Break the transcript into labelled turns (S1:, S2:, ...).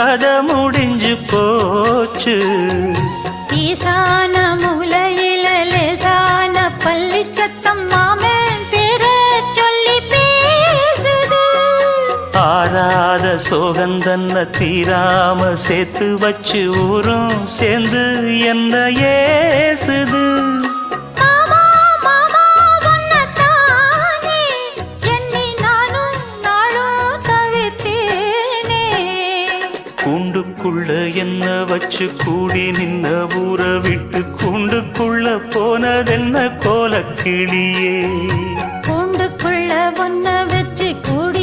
S1: கதை முடிஞ்சு போச்சு.
S2: ஈசான மூலையில லேசான பள்ளி சத்தம் மாமன் பேர சொல்லி பேசுது.
S1: ஆறாத சோகந்தன்ன தீராம சேர்த்து வச்சு ஊரும் சேர்ந்து என்ன ஏசுது.
S2: மாமா மாமா உன்னத்தானே எண்ணி நானும் நாளும் தவித்தேனே.
S1: கூண்டுக்குள்ள என்ன வச்சு கூடி நின்ன ஊற விட்டு கூண்டுக்குள்ள போனதென்ன கோலக்கிளியே.
S2: கூண்டுக்குள்ள ஒன்ன வச்சு கூடி